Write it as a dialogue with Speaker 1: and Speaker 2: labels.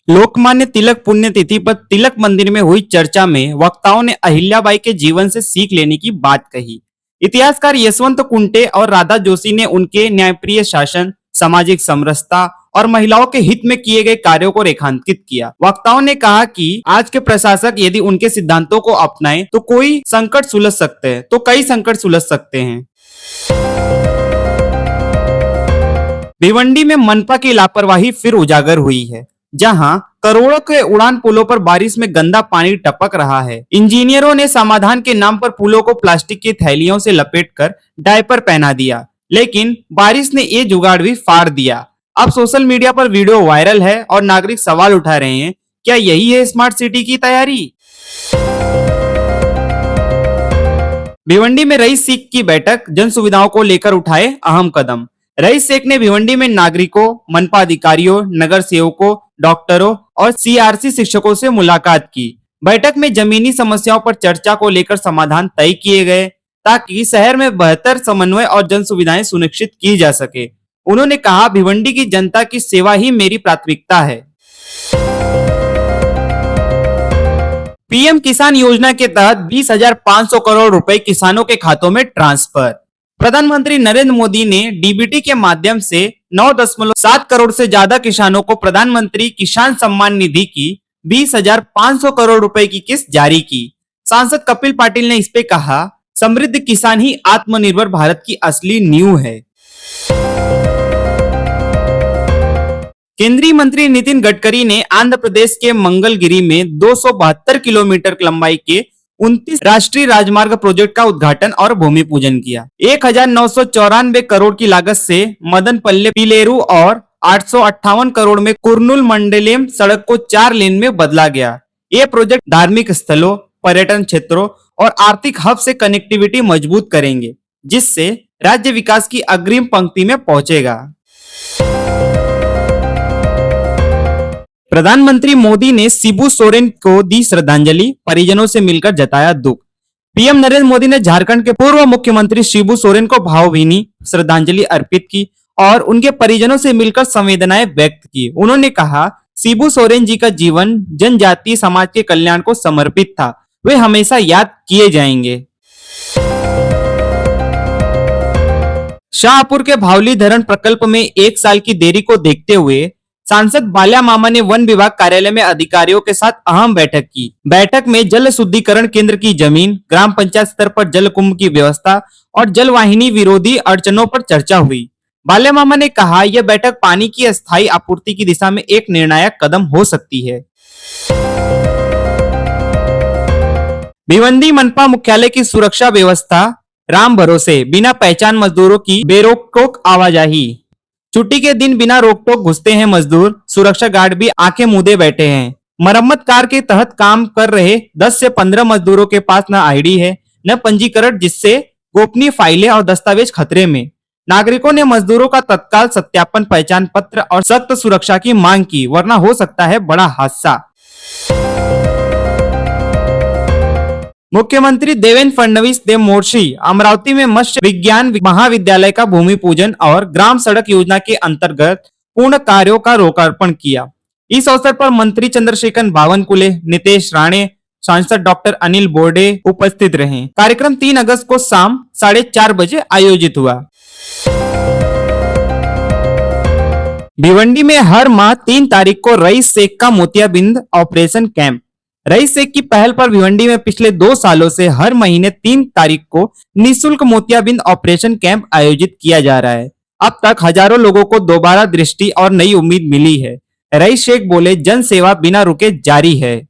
Speaker 1: लोकमान्य तिलक पुण्यतिथि पर तिलक मंदिर में हुई चर्चा में वक्ताओं ने अहिल्याबाई के जीवन से सीख लेने की बात कही। इतिहासकार यशवंत कुंटे और राधा जोशी ने उनके न्यायप्रिय शासन, सामाजिक समरसता और महिलाओं के हित में किए गए कार्यों को रेखांकित किया। वक्ताओं ने कहा कि आज के प्रशासक यदि उनके सिद्धांतों को अपनाएं तो कई संकट सुलझ सकते हैं। भिवंडी में मनपा की लापरवाही फिर उजागर हुई है, जहां करोड़ों के उड़ान पुलों पर बारिश में गंदा पानी टपक रहा है। इंजीनियरों ने समाधान के नाम पर पुलों को प्लास्टिक की थैलियों से लपेटकर डायपर पहना दिया, लेकिन बारिश ने ये जुगाड़ भी फाड़ दिया। अब सोशल मीडिया पर वीडियो वायरल है और नागरिक सवाल उठा रहे हैं, क्या यही है स्मार्ट सिटी की तैयारी? भिवंडी में रईस शेख की बैठक, जन सुविधाओं को लेकर उठाए अहम कदम। रईस शेख ने भिवंडी में नागरिकों, मनपा अधिकारियों, नगर सेवकों, डॉक्टरों और सीआरसी शिक्षकों से मुलाकात की। बैठक में जमीनी समस्याओं पर चर्चा को लेकर समाधान तय किए गए, ताकि शहर में बेहतर समन्वय और जन सुविधाएं सुनिश्चित की जा सके। उन्होंने कहा, भिवंडी की जनता की सेवा ही मेरी प्राथमिकता है। पीएम किसान योजना के तहत 20,500 करोड़ रुपए किसानों के खातों में ट्रांसफर। प्रधानमंत्री नरेंद्र मोदी ने डीबीटी के माध्यम से 9.7 करोड़ से ज्यादा किसानों को प्रधानमंत्री किसान सम्मान निधि की 20,500 करोड़ रुपए की किस्त जारी की। सांसद कपिल पाटिल ने इस पे कहा, समृद्ध किसान ही आत्मनिर्भर भारत की असली नींव है। केंद्रीय मंत्री नितिन गडकरी ने आंध्र प्रदेश के मंगलगिरी में 272 किलोमीटर लंबाई के 29 राष्ट्रीय राजमार्ग प्रोजेक्ट का उद्घाटन और भूमि पूजन किया। 1,994 करोड़ की लागत से मदनपल्ले पिलेरू और 858 करोड़ में कुर्नूल मंडलेम सड़क को 4 लेन में बदला गया। ये प्रोजेक्ट धार्मिक स्थलों, पर्यटन क्षेत्रों और आर्थिक हब से कनेक्टिविटी मजबूत करेंगे, जिससे राज्य विकास की अग्रिम पंक्ति में पहुंचेगा। प्रधानमंत्री मोदी ने शिबू सोरेन को दी श्रद्धांजलि, परिजनों से मिलकर जताया दुख। पीएम नरेंद्र मोदी ने झारखंड के पूर्व मुख्यमंत्री शिबू सोरेन को भावभीनी श्रद्धांजलि अर्पित की और उनके परिजनों से मिलकर संवेदनाएं व्यक्त की। उन्होंने कहा, शिबू सोरेन जी का जीवन जनजातीय समाज के कल्याण को समर्पित था, वे हमेशा याद किए जाएंगे। शाहपुर के भावली धरण प्रकल्प में 1 साल की देरी को देखते हुए सांसद बाल्या मामा ने वन विभाग कार्यालय में अधिकारियों के साथ अहम बैठक की। बैठक में जल शुद्धिकरण केंद्र की जमीन, ग्राम पंचायत स्तर पर जल कुंभ की व्यवस्था और जल वाहिनी विरोधी अड़चनों पर चर्चा हुई। बाल्या मामा ने कहा, यह बैठक पानी की अस्थायी आपूर्ति की दिशा में एक निर्णायक कदम हो सकती है। भिवंडी मनपा मुख्यालय की सुरक्षा व्यवस्था राम भरोसे, बिना पहचान मजदूरों की बेरोक आवाजाही। छुट्टी के दिन बिना रोक टोक घुसते हैं मजदूर, सुरक्षा गार्ड भी आंखें मूंदे बैठे हैं। मरम्मत कार्य के तहत काम कर रहे 10 से 15 मजदूरों के पास न आईडी है न पंजीकरण, जिससे गोपनीय फाइलें और दस्तावेज खतरे में। नागरिकों ने मजदूरों का तत्काल सत्यापन, पहचान पत्र और सख्त सुरक्षा की मांग की, वरना हो सकता है बड़ा हादसा। मुख्यमंत्री देवेंद्र फडणवीस ने मोर्शी अमरावती में मत्स्य विज्ञान महाविद्यालय का भूमि पूजन और ग्राम सड़क योजना के अंतर्गत पूर्ण कार्यों का लोकार्पण किया। इस अवसर पर मंत्री चंद्रशेखर बावनकुले, नितेश राणे, सांसद डॉक्टर अनिल बोर्डे उपस्थित रहे। कार्यक्रम 3 अगस्त को शाम 4:30 बजे आयोजित हुआ। भिवंडी में हर माह 3 तारीख को रईस शेख का मोतियाबिंद ऑपरेशन कैंप। रईस शेख की पहल पर भिवंडी में पिछले 2 सालों से हर महीने 3 तारीख को निःशुल्क मोतियाबिंद ऑपरेशन कैंप आयोजित किया जा रहा है। अब तक हजारों लोगों को दोबारा दृष्टि और नई उम्मीद मिली है। रईस शेख बोले, जन सेवा बिना रुके जारी है।